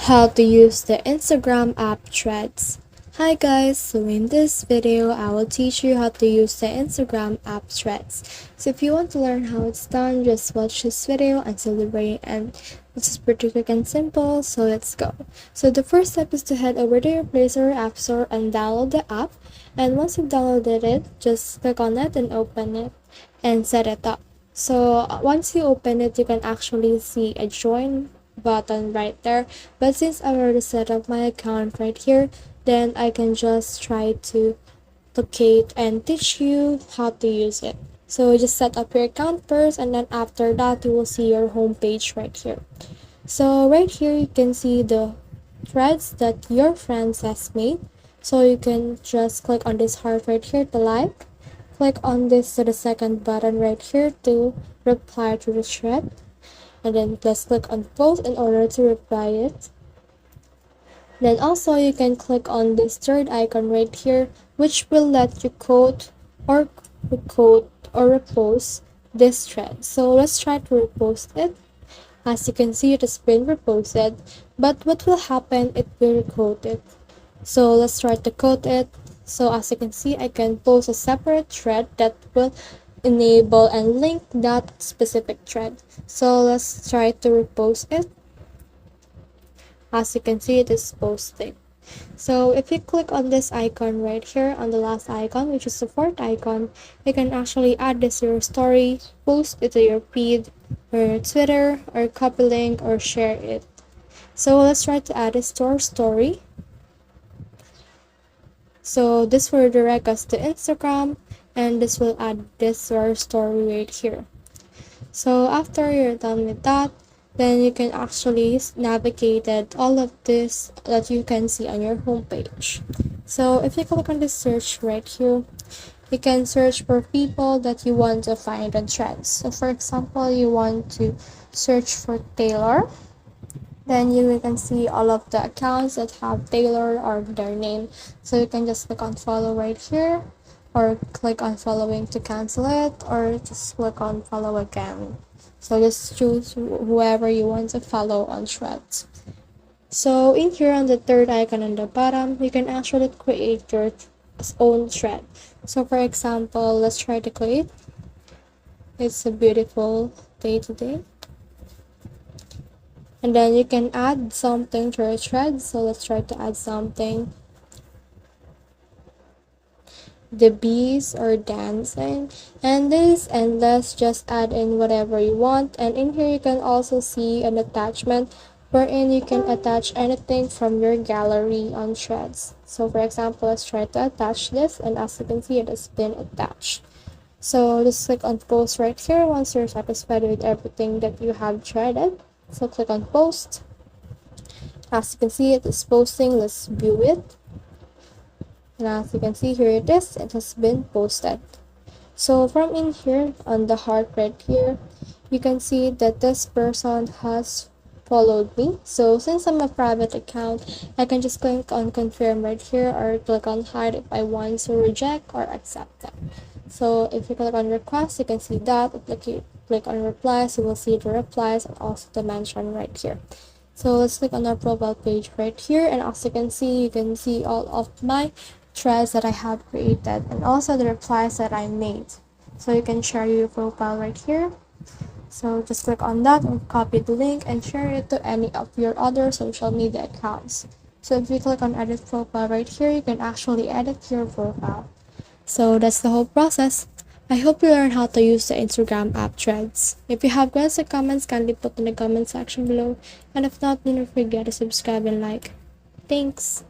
How to use the Instagram app Threads. Hi guys, so in this video I will teach you how to use the Instagram app Threads. So if you want to learn how it's done, just watch this video until the very end. This is pretty quick and simple, so let's go. So the first step is to head over to your Play Store or App Store and download the app. And once you've downloaded it, just click on it and open it and set it up. So once you open it, you can actually see a join button right there, but since I already set up my account right here, then I can just try to locate and teach you how to use it. So just set up your account first, and then after that you will see your home page right here. So right here you can see the threads that your friends has made. So you can just click on this heart right here to like, click on this to the second button right here to reply to the thread, and then just click on post in order to reply it. Then also you can click on this third icon right here, which will let you quote or repost this thread. So let's try to repost it. As you can see, it has been reposted, but what will happen, it will quote it. So let's try to quote it. So as you can see, I can post a separate thread that will enable and link that specific thread. So let's try to repost it. As you can see, it is posting. So if you click on this icon right here, on the last icon, which is the fourth icon, you can actually add this to your story, post it to your feed or Twitter, or copy link or share it. So let's try to add this to our story. So this will direct us to Instagram, and this will add this to our story right here. So after you're done with that, then you can actually navigate all of this that you can see on your homepage. So if you click on this search right here, you can search for people that you want to find on Threads. So for example, you want to search for Taylor, then you can see all of the accounts that have Taylor or their name. So you can just click on follow right here, or click on following to cancel it, or just click on follow again. So just choose whoever you want to follow on Threads. So in here on the third icon on the bottom, you can actually create your own thread. So for example, let's try to create, it's a beautiful day today. And then you can add something to your thread. So let's try to add something. The bees are dancing, and this, and let's just add in whatever you want. And in here you can also see an attachment wherein you can attach anything from your gallery on Threads. So for example, let's try to attach this, and as you can see, it has been attached. So just click on post right here once you're satisfied with everything that you have threaded. So click on post. As you can see, it is posting. Let's view it. And as you can see, here it is. It has been posted. So from in here on the heart right here, you can see that this person has followed me. So since I'm a private account, I can just click on confirm right here, or click on hide if I want to reject or accept them. So if you click on request, you can see that. If you click on replies, you will see the replies and also the mention right here. So let's click on our profile page right here, and as you can see all of my threads that I have created and also the replies that I made. So you can share your profile right here. So just click on that and copy the link and share it to any of your other social media accounts. So if you click on edit profile right here, you can actually edit your profile. So that's the whole process. I hope you learned how to use the Instagram app Threads. If you have questions or comments, kindly put in the comment section below. And if not, do not forget to subscribe and like. Thanks!